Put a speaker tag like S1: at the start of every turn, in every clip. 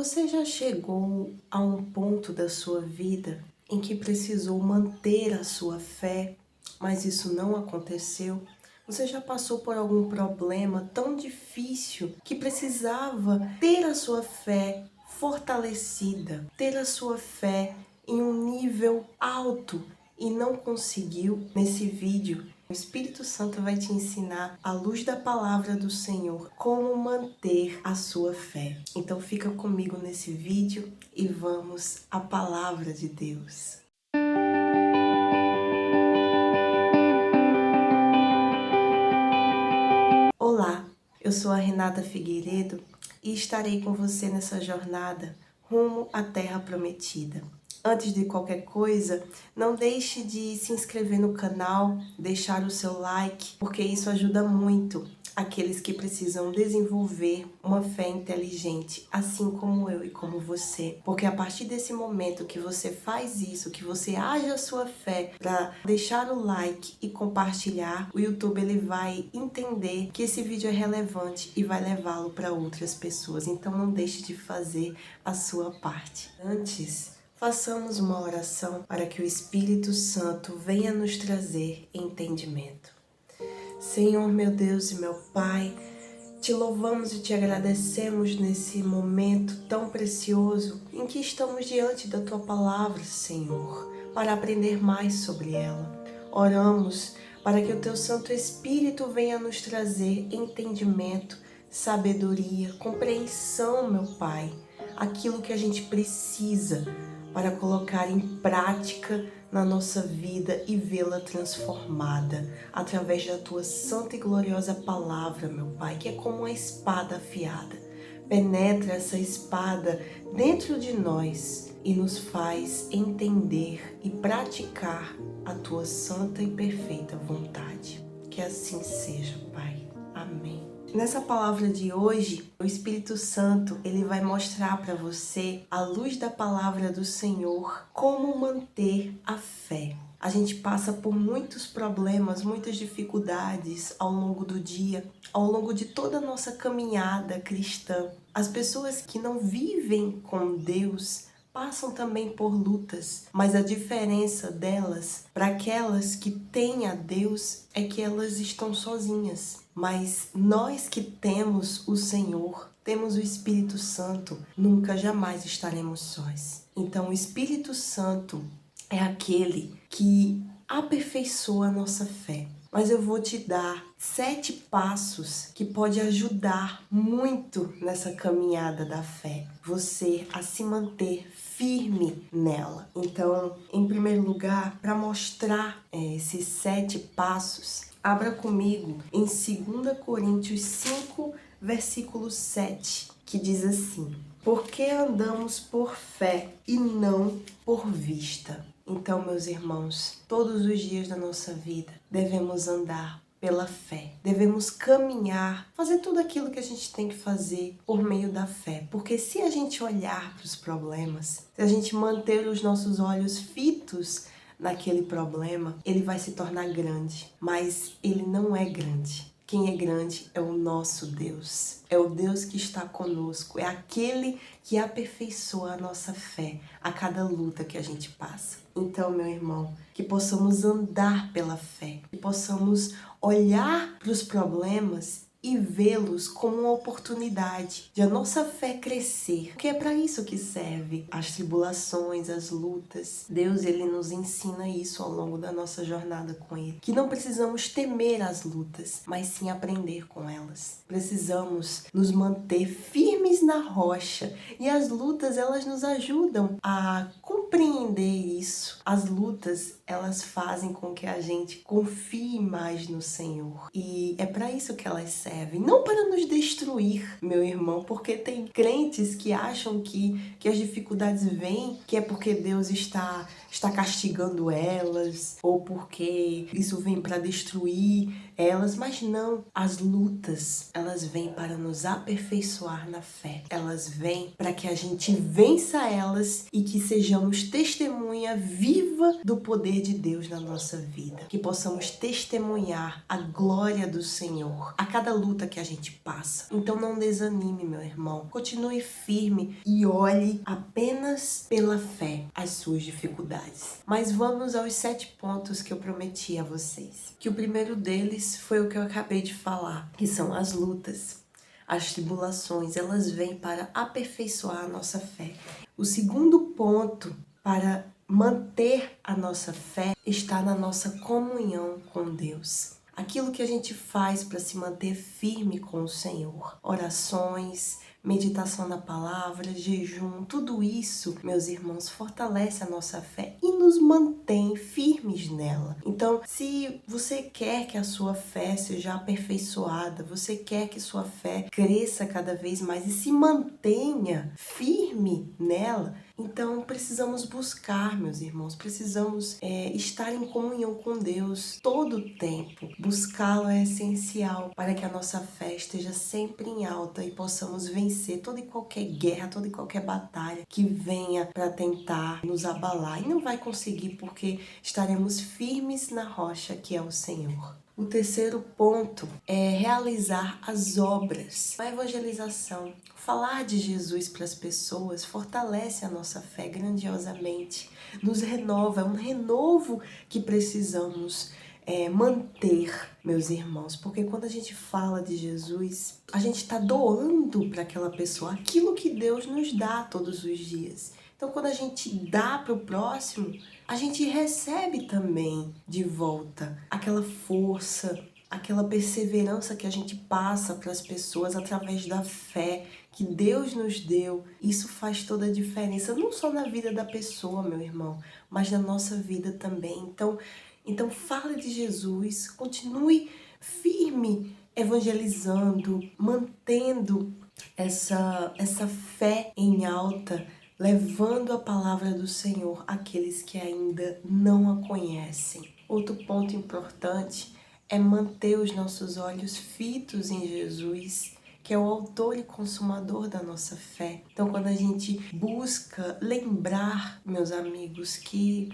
S1: Você já chegou a um ponto da sua vida em que precisou manter a sua fé, mas isso não aconteceu? Você já passou por algum problema tão difícil que precisava ter a sua fé fortalecida, ter a sua fé em um nível alto e não conseguiu? Nesse vídeo, o Espírito Santo vai te ensinar, à luz da palavra do Senhor, como manter a sua fé. Então fica comigo nesse vídeo e vamos à palavra de Deus. Olá, eu sou a Renata Figueiredo e estarei com você nessa jornada rumo à Terra Prometida. Antes de qualquer coisa, não deixe de se inscrever no canal, deixar o seu like, porque isso ajuda muito aqueles que precisam desenvolver uma fé inteligente, assim como eu e como você. Porque a partir desse momento que você faz isso, que você age a sua fé para deixar o like e compartilhar, o YouTube ele vai entender que esse vídeo é relevante e vai levá-lo para outras pessoas. Então não deixe de fazer a sua parte. Antes, façamos uma oração para que o Espírito Santo venha nos trazer entendimento. Senhor, meu Deus e meu Pai, te louvamos e te agradecemos nesse momento tão precioso em que estamos diante da Tua Palavra, Senhor, para aprender mais sobre ela. Oramos para que o Teu Santo Espírito venha nos trazer entendimento, sabedoria, compreensão, meu Pai, aquilo que a gente precisa para colocar em prática na nossa vida e vê-la transformada através da Tua santa e gloriosa palavra, meu Pai, que é como uma espada afiada. Penetra essa espada dentro de nós e nos faz entender e praticar a Tua santa e perfeita vontade. Que assim seja, Pai. Amém. Nessa palavra de hoje, o Espírito Santo ele vai mostrar para você, à luz da palavra do Senhor, como manter a fé. A gente passa por muitos problemas, muitas dificuldades ao longo do dia, ao longo de toda a nossa caminhada cristã. As pessoas que não vivem com Deus passam também por lutas, mas a diferença delas para aquelas que têm a Deus é que elas estão sozinhas. Mas nós que temos o Senhor, temos o Espírito Santo, nunca jamais estaremos sós. Então o Espírito Santo é aquele que aperfeiçoa a nossa fé. Mas eu vou te dar 7 passos que pode ajudar muito nessa caminhada da fé. Você a se manter firme nela. Então, em primeiro lugar, para mostrar esses 7 passos, abra comigo em 2 Coríntios 5, versículo 7, que diz assim: porque andamos por fé e não por vista. Então, meus irmãos, todos os dias da nossa vida devemos andar pela fé. Devemos caminhar, fazer tudo aquilo que a gente tem que fazer por meio da fé. Porque se a gente olhar para os problemas, se a gente manter os nossos olhos fitos naquele problema, ele vai se tornar grande. Mas ele não é grande. Quem é grande é o nosso Deus. É o Deus que está conosco. É aquele que aperfeiçoa a nossa fé a cada luta que a gente passa. Então, meu irmão, que possamos andar pela fé, que possamos olhar para os problemas e vê-los como uma oportunidade de a nossa fé crescer. Porque é para isso que serve as tribulações, as lutas. Deus, ele nos ensina isso ao longo da nossa jornada com ele. Que não precisamos temer as lutas, mas sim aprender com elas. Precisamos nos manter firmes na rocha. E as lutas, elas nos ajudam a compreender isso. As lutas, elas fazem com que a gente confie mais no Senhor. E é para isso que elas servem. Não para nos destruir, meu irmão, porque tem crentes que acham que as dificuldades vêm, que é porque Deus está castigando elas, ou porque isso vem para destruir elas, mas não. As lutas, elas vêm para nos aperfeiçoar na fé. Elas vêm para que a gente vença elas e que sejamos testemunha viva do poder de Deus na nossa vida. Que possamos testemunhar a glória do Senhor a cada luta que a gente passa. Então não desanime, meu irmão. Continue firme e olhe apenas pela fé as suas dificuldades. Mas vamos aos 7 pontos que eu prometi a vocês. Que o primeiro deles foi o que eu acabei de falar, que são as lutas. As tribulações, elas vêm para aperfeiçoar a nossa fé. O segundo ponto para manter a nossa fé está na nossa comunhão com Deus. Aquilo que a gente faz para se manter firme com o Senhor. Orações, meditação na palavra, jejum, tudo isso, meus irmãos, fortalece a nossa fé e nos mantém firmes nela. Então, se você quer que a sua fé seja aperfeiçoada, você quer que sua fé cresça cada vez mais e se mantenha firme nela, então precisamos buscar, meus irmãos, precisamos estar em comunhão com Deus todo o tempo. Buscá-lo é essencial para que a nossa fé esteja sempre em alta e possamos vencer toda e qualquer guerra, toda e qualquer batalha que venha para tentar nos abalar. E não vai conseguir porque estaremos firmes na rocha que é o Senhor. O terceiro ponto é realizar as obras. A evangelização, falar de Jesus para as pessoas fortalece a nossa fé grandiosamente, nos renova, é um renovo que precisamos manter, meus irmãos, porque quando a gente fala de Jesus, a gente está doando para aquela pessoa aquilo que Deus nos dá todos os dias. Então, quando a gente dá para o próximo, a gente recebe também de volta aquela força, aquela perseverança que a gente passa para as pessoas através da fé que Deus nos deu. Isso faz toda a diferença, não só na vida da pessoa, meu irmão, mas na nossa vida também. Então fale de Jesus, continue firme evangelizando, mantendo essa fé em alta, levando a palavra do Senhor àqueles que ainda não a conhecem. Outro ponto importante é manter os nossos olhos fitos em Jesus, que é o autor e consumador da nossa fé. Então, quando a gente busca lembrar, meus amigos, que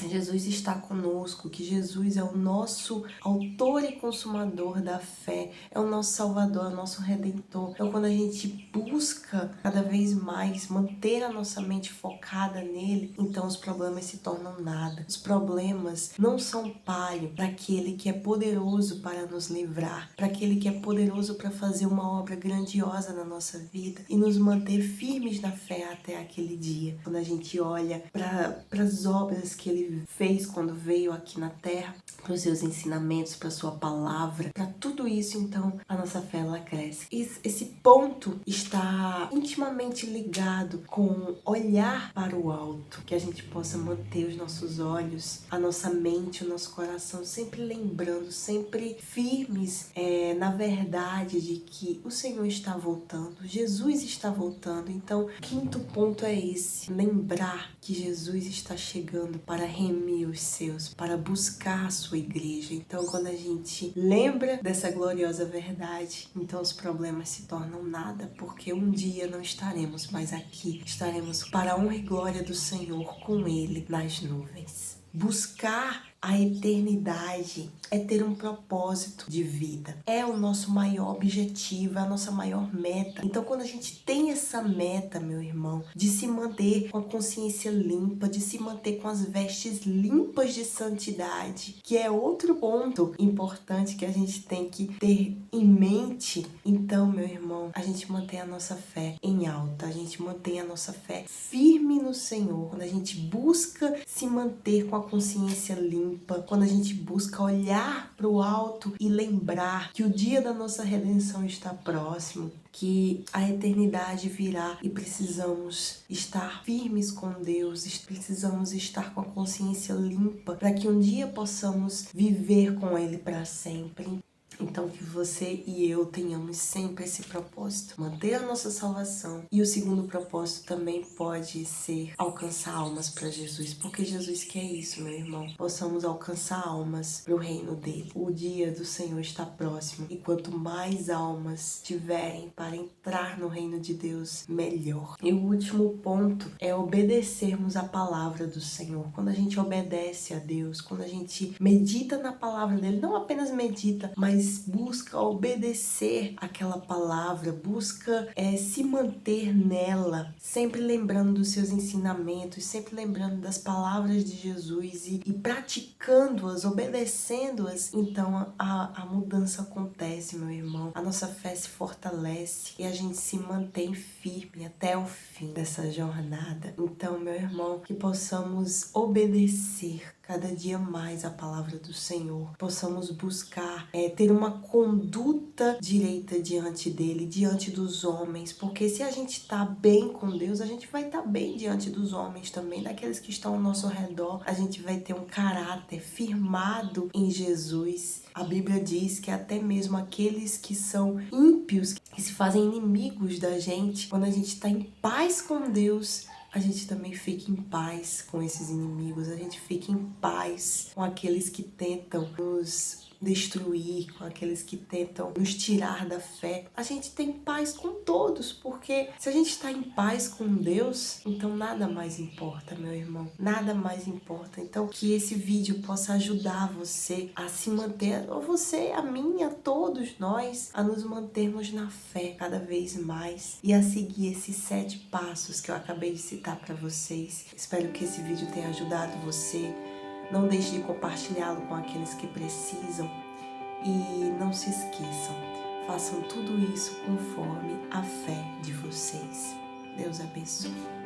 S1: Jesus está conosco, que Jesus é o nosso autor e consumador da fé, é o nosso Salvador, é o nosso Redentor. Então, quando a gente busca cada vez mais manter a nossa mente focada nele, então os problemas se tornam nada. Os problemas não são palho para aquele que é poderoso para nos livrar, para aquele que é poderoso para fazer uma obra grandiosa na nossa vida e nos manter firmes na fé até aquele dia. Quando a gente olha para as obras que ele fez quando veio aqui na terra, para os seus ensinamentos, para a sua palavra, para tudo isso, então a nossa fé ela cresce. Esse ponto está intimamente ligado com olhar para o alto, que a gente possa manter os nossos olhos, a nossa mente, o nosso coração sempre lembrando, sempre firmes na verdade de que o Senhor está voltando, Jesus está voltando. Então, o quinto ponto é esse: lembrar que Jesus está chegando para remir os seus, para buscar a sua igreja. Então, quando a gente lembra dessa gloriosa verdade, então os problemas se tornam nada, porque um dia não estaremos mais aqui, estaremos para a honra e glória do Senhor com Ele nas nuvens. Buscar a eternidade é ter um propósito de vida. É o nosso maior objetivo, é a nossa maior meta. Então, quando a gente tem essa meta, meu irmão, de se manter com a consciência limpa, de se manter com as vestes limpas de santidade, que é outro ponto importante que a gente tem que ter em mente, então, meu irmão, a gente mantém a nossa fé em alta, a gente mantém a nossa fé firme no Senhor. Quando a gente busca se manter com a consciência limpa, quando a gente busca olhar para o alto e lembrar que o dia da nossa redenção está próximo, que a eternidade virá e precisamos estar firmes com Deus, precisamos estar com a consciência limpa para que um dia possamos viver com Ele para sempre. Então que você e eu tenhamos sempre esse propósito, manter a nossa salvação. E o segundo propósito também pode ser alcançar almas para Jesus, porque Jesus quer isso, meu irmão. Possamos alcançar almas para o reino dele. O dia do Senhor está próximo e quanto mais almas tiverem para entrar no reino de Deus, melhor. E o último ponto é obedecermos a palavra do Senhor. Quando a gente obedece a Deus, quando a gente medita na palavra dele, não apenas medita, mas busca obedecer aquela palavra, busca se manter nela, sempre lembrando dos seus ensinamentos, sempre lembrando das palavras de Jesus e praticando-as, obedecendo-as, então a mudança acontece, meu irmão. A nossa fé se fortalece e a gente se mantém firme até o fim dessa jornada. Então, meu irmão, que possamos obedecer cada dia mais a palavra do Senhor, possamos buscar ter uma conduta direita diante dele, diante dos homens, porque se a gente está bem com Deus, a gente vai estar bem diante dos homens também, daqueles que estão ao nosso redor. A gente vai ter um caráter firmado em Jesus. A Bíblia diz que até mesmo aqueles que são ímpios, que se fazem inimigos da gente, quando a gente está em paz com Deus, a gente também fica em paz com esses inimigos, a gente fica em paz com aqueles que tentam nos destruir, com aqueles que tentam nos tirar da fé. A gente tem paz com todos, porque se a gente está em paz com Deus, então nada mais importa, meu irmão, nada mais importa. Então que esse vídeo possa ajudar você a se manter, ou você, a mim, a todos nós, a nos mantermos na fé cada vez mais e a seguir esses 7 passos que eu acabei de citar para vocês. Espero que esse vídeo tenha ajudado você. Não deixe de compartilhá-lo com aqueles que precisam e não se esqueçam, façam tudo isso conforme a fé de vocês. Deus abençoe.